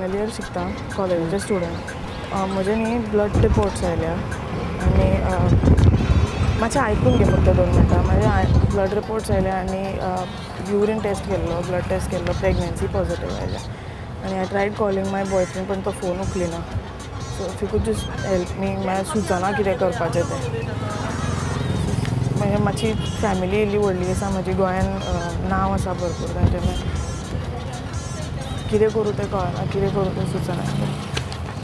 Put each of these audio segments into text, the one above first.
Final year शिकता कॉलेजीचे student. म्हजे न्ही ब्लड रिपोर्ट्स आयल्या आनी मातशें आयकून घे फक्त 2 मिनटां. म्हाजे ब्लड रिपोर्ट्स आयल्या आनी युरीन टेस्ट केल्लो, ब्लड टेस्ट केल्लो, प्रेग्नन्सी पॉझिटीव आयल्या आनी I tried calling my boyfriend पण तो फोन उखलिना. So if you could just help me. म्हाका सुचना कितें करपाचें तें. म्हणजे मातशी फॅमिली इल्ली व्हडली आसा म्हजी गोंयान, नांव आसा भरपूर तांचें. कितें करूं तें कळना, कितें करूं तें सुचना.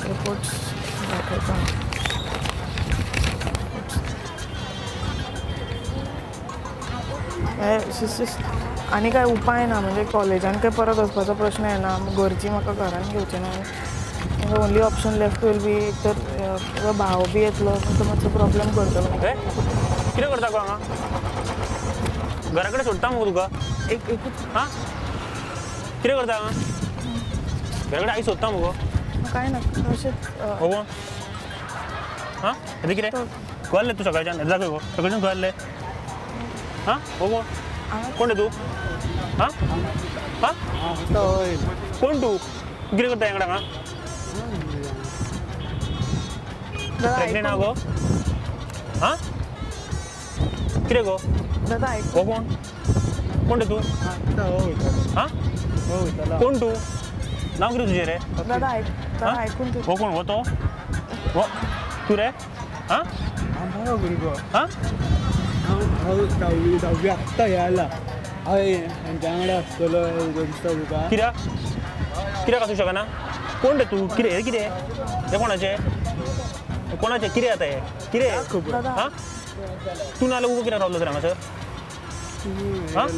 रिपोर्ट्स दाखयता. आनी कांय उपाय ना. म्हणजे कॉलेजान काय परत वचपाचो प्रश्न येना. घरचीं म्हाका घरान घेवचें ना. ओनली ऑप्शन लेफ्ट वील बी एक तर भाव बी येतलो तो मातसो प्रॉब्लेम करतलो. कितें करता गो हांगा? घरा कडेन सोडटा मगो तुका? एकूच हां कितें करता हांगा? घरा कडेन आई सोदता मगो? काय ना अशेंच. हो हां यें कितें खंय आहलें तूं सकाळच्यान? यें दाखय गो सकाळच्यान खंय आहलें? हां हो कोण रे तूं? हां हां कोण तूं? कितें करता हें हांगा? प्रेग्नेंट आहा गो? हां कितें गो? दादा हो कोण रे तूं? हां कोण तूं? नांव कितें तुजें रे? दादा आयकून तूं. हो कोण हो तो? हो तूं रे? हां हां धाव्वी आत्ता हे आला. हांवें तांच्या वांगडा आसतलो 2 दिसां तुका. कित्याक आसूं शकना? कोण रे तूं? कितें हे कितें हे कोणाचें कितें जाता हें? कितें हां तूं नाल्यार उगो कित्याक रावलो तर हांगासर? हां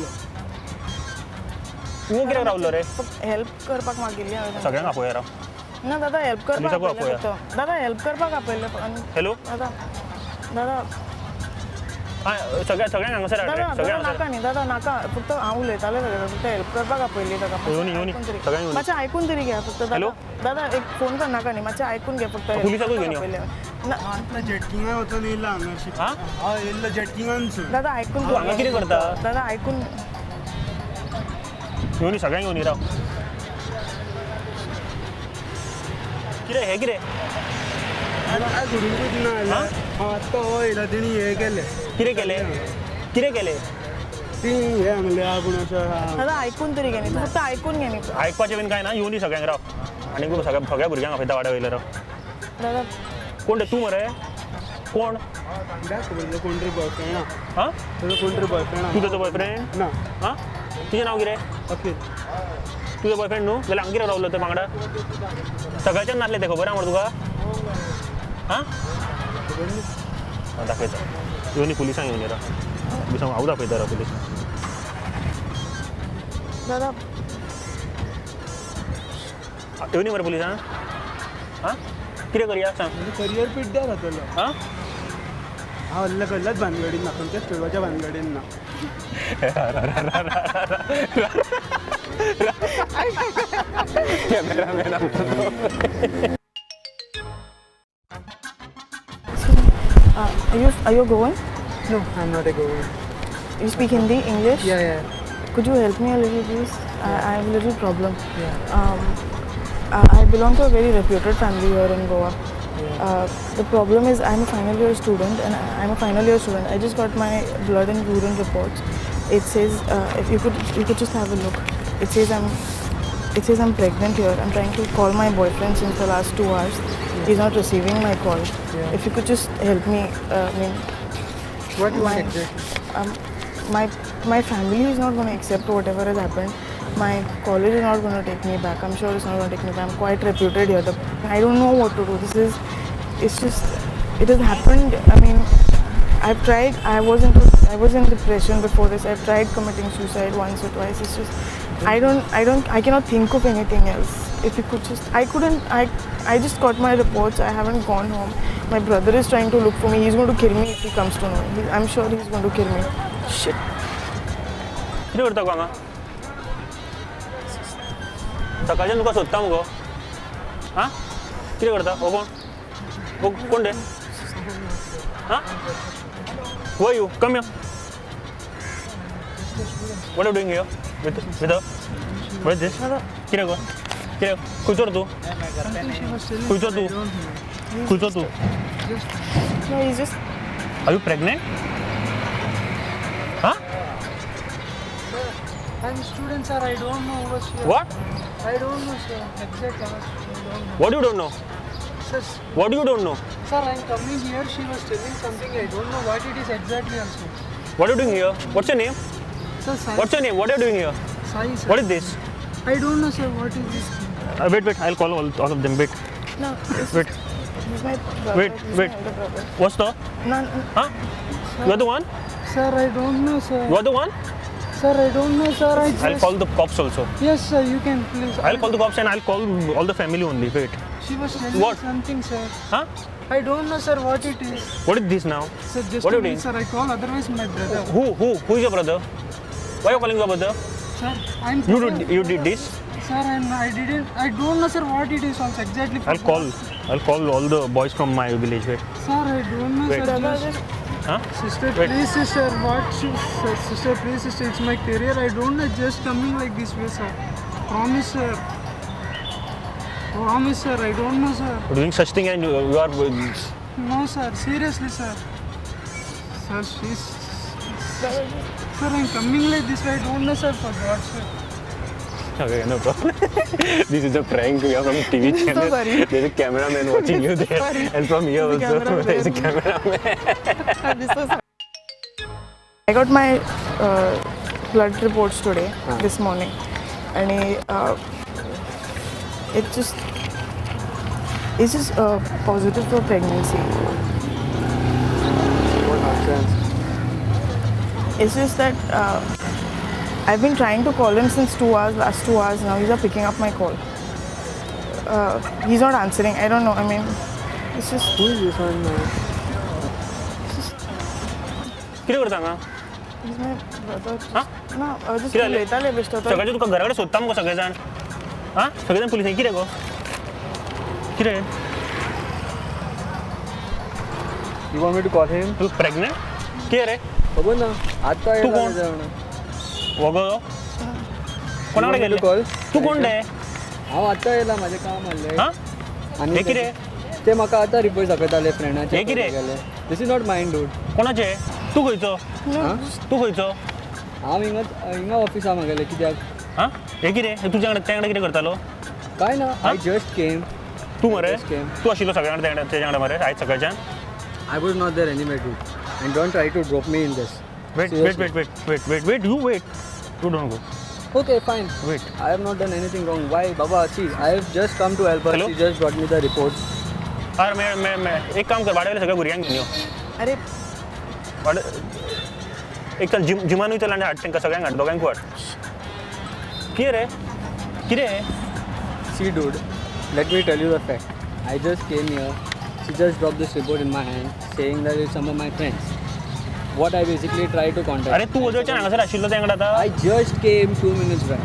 उगो कित्याक रावलो रे? हेल्प करपाक मागिल्ली हांवें. सगळ्यांक आपोया राव. ना दादा हेल्प करपाक पुलिसाकूय आपयलें आपया. फक्त. दादा हेल्प करपाक आपयलें. हॅलो दादा हां सगळ्यांक हांगासर हाड रे. दादा सगळ्यांक नाका न्ही दादा नाका. फक्त हांव उलयतालें सगळें. फक्त हेल्प करपाक आपयल्ली ताका. येवनी सगळ्यांक येवनी. मातशें आयकून तरी घे फक्त. हॅलो? दादा एक फोन कर नाका न्ही. मातशें आयकून घे फक्त. पुलिसाकूय घेवन यो. आतां जेटकिंगा वचून येयला हांगा. हां हांव येयल्लो जेटकिंगानसून. दादा आयकून तूं हांगा कितें करता? दादा आयकून येवनी सगळ्यांक येवनी राव. कितें हें कितें? काय सोडूंकूच ना जाल्यार हांव आत्ता हो येयला तेणी हें केलें. कितें केलें? ती हें म्हणलें आपूण अशें. दादा आयकून तरी घे न्ही. तूं फक्त आयकून घे न्ही. आयकपाचें बीन कांय ना. येवनी सगळ्यांक राव. आनी सगळ्या भुरग्यांक आपयता वाड्या वयले राव. दादा कोण रे तूं मरे? कोण? कित्याक खबर ना कोण तरी बॉयफ्रेंड ना. हां तुजो कोण तरी बॉयफ्रेंड तूं तेजो बॉयफ्रेंड? ना. हां तुजें नांव कितें? ओके. तुजो बॉयफ्रेंड न्हू जाल्यार हांगा कित्याक रावलो ते वांगडा? सकाळच्यान नासलें तें खबर आहा मरे तुका? हां दाखयता. येवनी पुलिसांक येवनी राव. पुलिसांक हांव दाखयता राव पुलीस. दादा येवनी मरे पुलिसांक? हां कितें करया सांग? करियर पिड्ड्यार जातलो. हां हांव कसल्याच भानगडीन ना. खंयच्याच स्टुडंटाच्या भानगडीन ना. Are you going? No, I'm not a goer. You speak Hindi, English? Yeah. Could you help me a little, please? I have a little problem. Yeah. I belong to a very reputed family here in Goa. The problem is I'm a final year student I just got my blood and urine reports. It says if you could just have a look. It says I'm pregnant here. I'm trying to call my boyfriend since the last 2 hours. He's not receiving my call. Yeah. If you could just help me. What do you want exactly? My family is not going to accept whatever has happened. My college is not going to take me back. I'm sure it's not going to take me back. I'm quite reputed here. I don't know what to do. It has happened. I mean, I've tried. I was in depression before this. I've tried committing suicide once or twice. It's just, I cannot think of anything else. If you could just, I just got my reports. I haven't gone home. My brother is trying to look for me. He's going to kill me if he comes to know. I'm sure he's going to kill me. Shit. कितें करता गो हांगा? सकाळच्यान तुका सोदता मगो. हां कितें करता? हो कोण रे? हां Who are you? Come here. What are you doing here? With her? What is this? कितें गो? कितें खंयचो रे तूं खंयचो तूं खंयचो तूं No, he's just. Are you pregnant हां I'm student, sir. I don't know what she. What I don't know, sir. Exact hours. I don't know. What you don't know Sir, what you don't know sir, I'm coming here. She was telling something. I don't know what it is exactly also. What you doing here what's your name Sir, Sai. What's your name what are doing here Sai, sir. What is this I don't know, sir. What is this? Wait wait I will call all of them wait No, it's, wait he's my brother. Wait, he's wait. my elder brother. What's the No, हां you are the one Sir, I don't know, sir. You are the one Sir, I don't know, sir. I just. I will call the cops also Yes, sir. You can please. I will call the cops and I will call all the family only wait She was telling What? something, sir. हां I don't know, sir. What it is. What is this now Sir, just What are a you minute, sir. I call. Otherwise, my brother. Who is your brother? Why are you calling your brother? Sir, I'm. You did this? Sir, I didn't. I don't know, sir. What it is also exactly. I'll call all the boys from my village. Wait. Sir, I don't know, Wait. sir. brother Just, just. Huh? sister, Wait. please, sister. What? Sister, please, sister. It's my career. I don't know. Just coming like this way, sir. Promise, sir. Promise, sir. I don't know, sir. Doing such thing and you are. No, sir. Seriously, sir. Sir, she's. Brother just. Sir, I'm coming like this way. I don't know, sir. For God's sake. Okay, no problem. This is a prank. We are from TV channel. So sorry. There's a cameraman watching you there, Sorry. and from here There's a also camera there's a there. cameraman. I'm so sorry. I got my blood reports today, this morning, and it's just positive for pregnancy. What nonsense. It's just that I've been trying to call him since 2 hours, last 2 hours now. He's not picking up my call. He's not answering. I don't know. I mean, it's just. Who is this one? किती करता हांगा He's my brother. Huh? No, just कितें जालें? उलयताले बेश्टो तो. सकाळचे तुका घरा कडेन सोदता मगो सगळे जाण हां सगळे जाण पुलिसांनी कितें गो कितें You want me to call him? तू प्रेग्नेंट कितें रे खबर ना आता तू कोण? वगो कोणा कडेन गेले कॉल तू कोण रे हांव आतां येयला म्हाजें काम आसलें हां आनी हे कितें ते म्हाका आतां रिपोर्ट दाखयताले फ्रेंडाचे हे कितें? गेले दिस इज नॉट मायंड डूड कोणाचे तू खंयचो तू खंयचो हांव हिंगा ऑफिसा म्हागेलें कित्याक हां हे कितें हे तुज्या कडेन त्या कडेन कितें करतालो काय ना आय जस्ट केम तू मरे Just came. तू आशिल्लो सगळ्या कडेन तेज्या कडेन मरे आयज सकाळच्यान I was not there anyway dude and don't try to drop me in this wait wait wait wait wait wait wait you don't go Okay, fine. Wait. I have not done anything wrong. Why, Baba? See, I have just come to help her. Hello? She just brought me the reports. अरे मैं एक काम कर वाड्यावयल्या सगळ्या भुरग्यांक घेवन यो अरे वाड एक चल जिमानूय चल आनी हाड तांकां सगळ्यांक हाड दोगांयकू हाड कितें रे कितें See, dude, let me tell you the fact. I just came here. She just dropped this report in my hand saying that it's some of my friends. What I basically tried to contact. अरे तू वजयच्यान हांगासर आशिल्लो त्या कडेन आतां I just came 2 minutes back.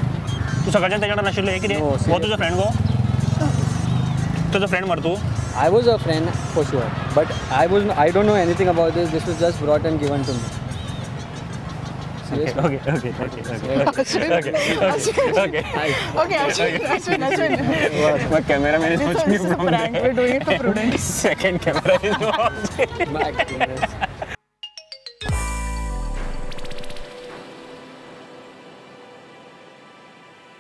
तू सकाळच्यान तेच्या कडेन नाशिल्लो हे कितें No, हो seriously. तुजो फ्रेंड गो तुजो फ्रेंड मरे तूं I was a friend for sure, but I don't know anything about this. This was just brought and given to me. Seriously. Okay. okay, Ashwin. My cameraman is This watching is you a from prank. there. We're doing it for prudence. Second camera is watching. My goodness.